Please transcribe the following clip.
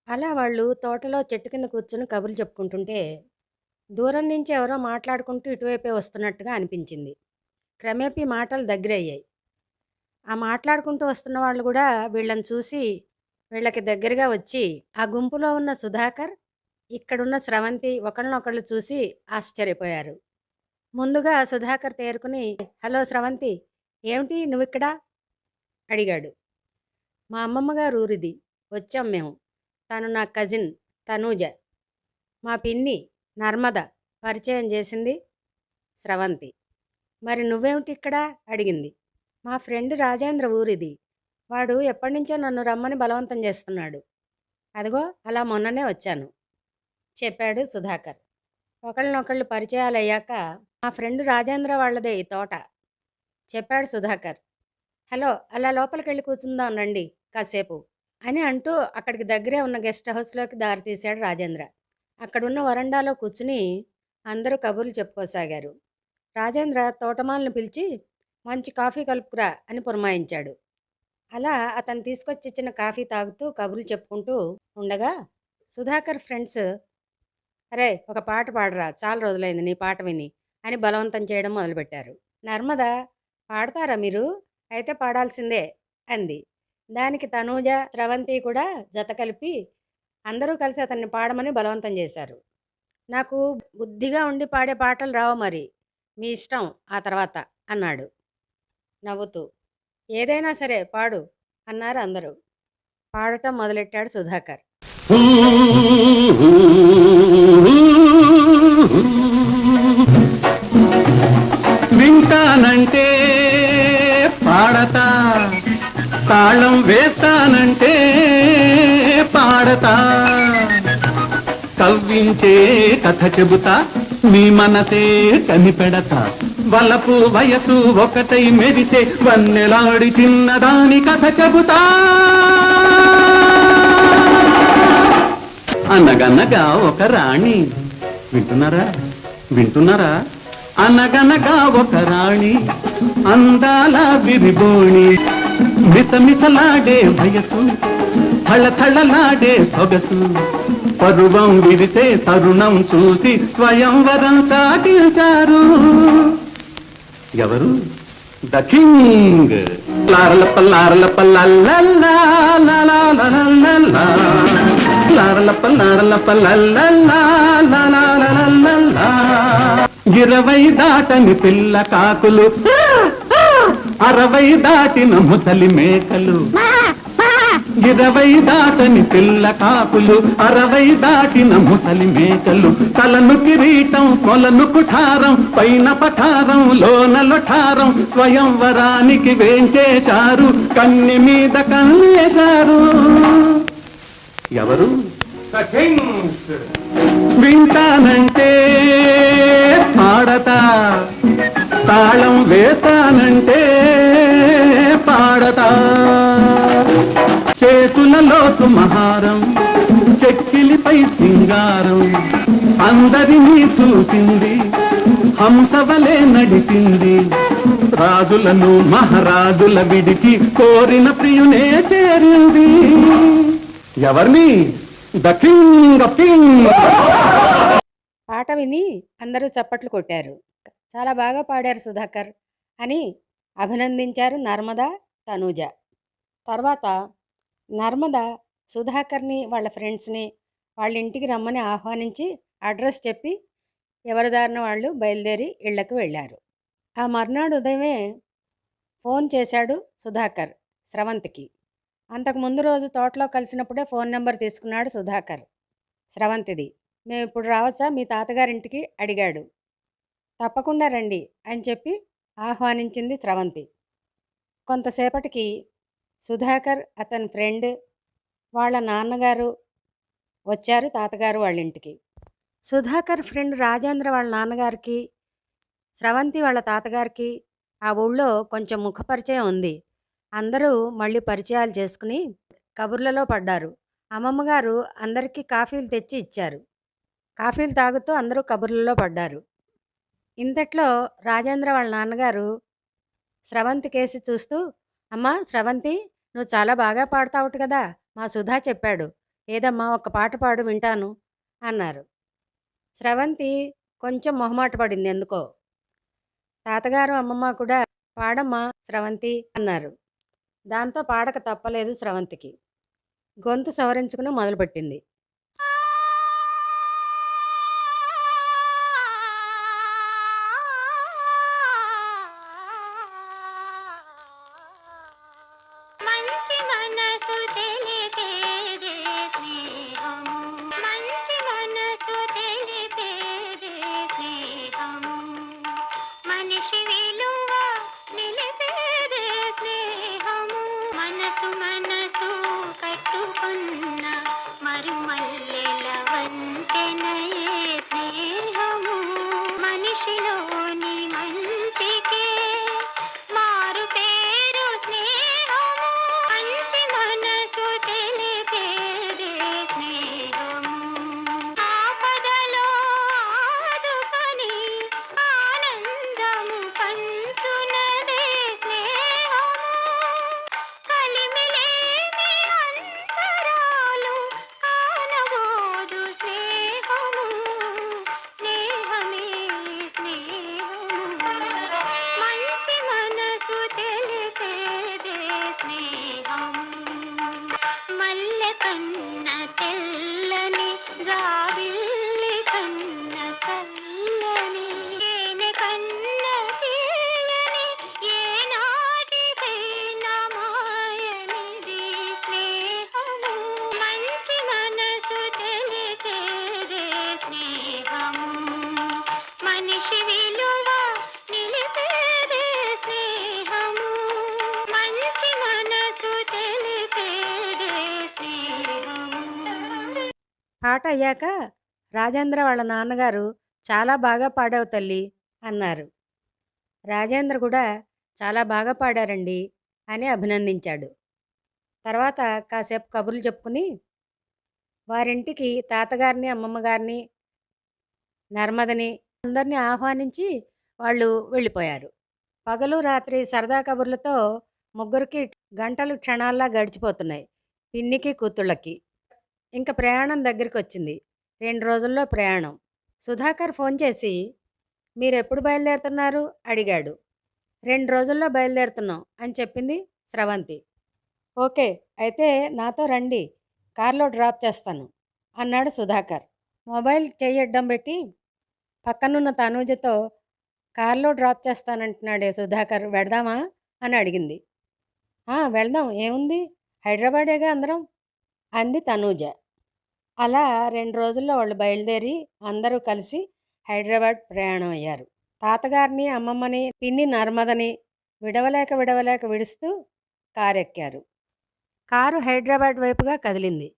అలా వాళ్ళు తోటలో చెట్టు కింద కూర్చొని కబుర్లు చెప్పుకుంటుంటే, దూరం నుంచి ఎవరో మాట్లాడుకుంటూ ఇటువైపే వస్తున్నట్టుగా అనిపించింది. క్రమేపీ మాటలు దగ్గరయ్యాయి. ఆ మాట్లాడుకుంటూ వస్తున్న వాళ్ళు గూడా వీళ్ళని చూసి, వీళ్ళకి దగ్గరగా వచ్చి, ఆ గుంపులో ఉన్న సుధాకర్, ఇక్కడున్న స్రవంతి ఒకళ్ళనొకళ్ళు చూసి ఆశ్చర్యపోయారు. ముందుగా సుధాకర్ తేరుకుని, "హలో స్రవంతి, ఏమిటి నువ్విక్కడ?" అడిగాడు. "మా అమ్మమ్మ గారి ఊరిది. వచ్చాం మేము. తను నా కజిన్ తనూజ. మా పిన్ని నర్మద పరిచయం చేసింది స్రవంతి. మరి నువ్వేమిటి ఇక్కడ?" అడిగింది. "మా ఫ్రెండ్ రాజేంద్ర ఊరిది. వాడు ఎప్పటినుంచో నన్ను రమ్మని బలవంతం చేస్తున్నాడు. అదిగో అలా మొన్ననే వచ్చాను" చెప్పాడు సుధాకర్. ఒకళ్ళనొకళ్ళు పరిచయాలయ్యాక, "మా ఫ్రెండ్ రాజేంద్ర వాళ్ళదే ఈ తోట" చెప్పాడు సుధాకర్. "హలో, అలా లోపలికెళ్ళి కూర్చుందాం రండి కాసేపు" అని అంటూ అక్కడికి దగ్గరే ఉన్న గెస్ట్ హౌస్లోకి దారి తీశాడు రాజేంద్ర. అక్కడున్న వరండాలో కూర్చుని అందరూ కబుర్లు చెప్పుకోసాగారు. రాజేంద్ర తోటమాలిని పిలిచి, "మంచి కాఫీ కలుపుకురా" అని పురమాయించాడు. అలా అతను తీసుకొచ్చిచ్చిన కాఫీ తాగుతూ కబుర్లు చెప్పుకుంటూ ఉండగా, సుధాకర్ ఫ్రెండ్స్, "అరే, ఒక పాట పాడరా, చాలా రోజులైంది నీ పాట విని" అని బలవంతం చేయడం మొదలుపెట్టారు. నర్మద, "పాడతారా మీరు? అయితే పాడాల్సిందే" అంది. దానికి తనూజ, స్రవంతి కూడా జత కలిపి అందరూ కలిసి అతన్ని పాడమని బలవంతం చేశారు. "నాకు బుద్ధిగా ఉండి పాడే పాటలు రావు మరి. మీ ఇష్టం ఆ తర్వాత" అన్నాడు నవ్వుతూ. "ఏదైనా సరే పాడు" అన్నారు అందరూ. పాడటం మొదలెట్టాడు సుధాకర్. వింటానంటే పాడతా, తాళం వేస్తానంటే పాడతా, కవ్వించే కథ చెబుతా, మీ మనసే కనిపెడతా, వలపు వయసు ఒకటై మెరిసే వన్నెలాడి చిన్నదాని కథ చెబుతా. అనగనగా ఒక రాణి, వింటున్నారా వింటున్నారా, అనగనగా ఒక రాణి, అందాల విరిబోణి, మిసమిసలాడే వయసు, థళథళలాడే సొగసు, పరువం విరిసే తరుణం చూసి స్వయంవరం సాగించారు. ఎవరు? The king. లారలపల్లారలపల్లల్లల్లా, లాలాలలల్లల్లా, లారలపల్లారలపల్లల్లల్లా, లాలాలలల్లల్లా. 20 దాటని పిల్ల కాకులు, 60 దాటిన ముసలి మేకలు, 20 దాటని పిల్ల కాకులు, 60 దాటిన ముసలి మేకలు, తలను కిరీటం కొలను కుఠారం, పైన పఠారం లోన లొఠారం, స్వయంవరానికి వేంచేశారు, కన్నె మీద కన్నేశారు. ఎవరు? వింటానంటే పాడతా, తాళం వేస్తానంటే పాడతా, చేతులలో సుమహారం, చెక్కిలిపై సింగారం, అందరినీ చూసింది, హంసవలే నడిచింది, రాజులను మహారాజుల విడిచి కోరిన ప్రియునే చేరింది. ఎవరిని? The king of king. పాట విని అందరూ చప్పట్లు కొట్టారు. "చాలా బాగా పాడారు సుధాకర్" అని అభినందించారు నర్మద, తనూజ. తర్వాత నర్మద సుధాకర్ని వాళ్ళ ఫ్రెండ్స్ని వాళ్ళ ఇంటికి రమ్మని ఆహ్వానించి అడ్రస్ చెప్పి ఎవరి దారిన వాళ్ళు బయలుదేరి ఇళ్లకు వెళ్ళారు. ఆ మర్నాడు ఉదయమే ఫోన్ చేశాడు సుధాకర్ స్రవంతికి. అంతకు ముందు రోజు తోటలో కలిసినప్పుడే ఫోన్ నెంబర్ తీసుకున్నాడు సుధాకర్ స్రవంతిది. "మేము ఇప్పుడు రావచ్చా మీ తాతగారింటికి?" అడిగాడు. "తప్పకుండా రండి" అని చెప్పి ఆహ్వానించింది స్రవంతి. కొంతసేపటికి సుధాకర్, అతని ఫ్రెండ్, వాళ్ళ నాన్నగారు వచ్చారు తాతగారు వాళ్ళ ఇంటికి. సుధాకర్ ఫ్రెండ్ రాజేంద్ర వాళ్ళ నాన్నగారికి, స్రవంతి వాళ్ళ తాతగారికి ఆ ఊళ్ళో కొంచెం ముఖపరిచయం ఉంది. అందరూ మళ్ళీ పరిచయాలు చేసుకుని కబుర్లలో పడ్డారు. అమ్మమ్మగారు అందరికీ కాఫీలు తెచ్చి ఇచ్చారు. కాఫీలు తాగుతూ అందరూ కబుర్లలో పడ్డారు. ఇంతట్లో రాజేంద్ర వాళ్ళ నాన్నగారు స్రవంతి కేసి చూస్తూ, "అమ్మా స్రవంతి, నువ్వు చాలా బాగా పాడతావుట కదా, మా సుధా చెప్పాడు. ఏదమ్మా ఒక్క పాట పాడు వింటాను అన్నారు. స్రవంతి కొంచెం మొహమాట పడింది ఎందుకో. తాతగారు, అమ్మమ్మ కూడా పాడమ్మా స్రవంతి అన్నారు. దాంతో పాడక తప్పలేదు స్రవంతికి. గొంతు సవరించుకుని మొదలుపెట్టింది. మంచి మనసు తెలిపేదే స్నేహము మంచి మనసు తెలిపేదే స్నేహము మనిషి విలువ నిలిపేదే స్నేహము మనసు కట్టుకున్న మరుమల్లెల వంతెనయే స్నేహము మనిషిలోని మంచికే మారు పేరు స్నేహము మంచి మనసు తెలిపేదే స్నేహము ఆపదలో ఆదుకొని ఆనందము పంచునదే స్నేహము కలిమిలేని అంతరాలు కానబోదు స్నేహము స్నేహమే స్నేహము మంచి మనసు తెలిపేదే స్నేహము మల్లె కన్న తెల్లని జాబిల్లి కన్న చల్లని తేనె కన్న తీయని ఏనాటికైనా మాయనిది స్నేహము మంచి మనసు తెలిపేదే స్నేహము మనిషి విలువ నిలిపేదే స్నేహము మంచి మనసు తెలిపేదే స్నేహము పాట అయ్యాక రాజేంద్ర వాళ్ళ నాన్నగారు చాలా బాగా పాడావు తల్లి అన్నారు. రాజేంద్ర కూడా చాలా బాగా పాడారండి అని అభినందించాడు. తర్వాత కాసేపు కబుర్లు చెప్పుకుని వారింటికి తాతగారిని, అమ్మమ్మగారిని, నర్మదని అందరినీ ఆహ్వానించి వాళ్ళు వెళ్ళిపోయారు. పగలు రాత్రి సరదా కబుర్లతో ముగ్గురికి గంటలు క్షణాల్లా గడిచిపోతున్నాయి. పిన్నికి, కూతుళ్ళకి. ఇంక ప్రయాణం దగ్గరికొచ్చింది. 2 రోజుల్లో ప్రయాణం. సుధాకర్ ఫోన్ చేసి మీరెప్పుడు బయలుదేరుతున్నారు అడిగాడు. 2 రోజుల్లో బయలుదేరుతున్నాం అని చెప్పింది స్రవంతి. ఓకే, అయితే నాతో రండి, కార్లో డ్రాప్ చేస్తాను అన్నాడు సుధాకర్. మొబైల్ చెయ్యడ్డం పెట్టి పక్కనున్న తనూజతో కార్లో డ్రాప్ చేస్తానంటున్నాడే సుధాకర్, వెడదామా అని అడిగింది. వెళ్దాం, ఏముంది, హైదరాబాదేగా అందరం అంది తనూజ. అలా 2 రోజుల్లో వాళ్ళు బయలుదేరి అందరూ కలిసి హైదరాబాద్ ప్రయాణం అయ్యారు. తాతగారిని, అమ్మమ్మని, పిన్ని నర్మదని విడవలేక విడుస్తూ కారెక్కారు. కారు హైదరాబాద్ వైపుగా కదిలింది.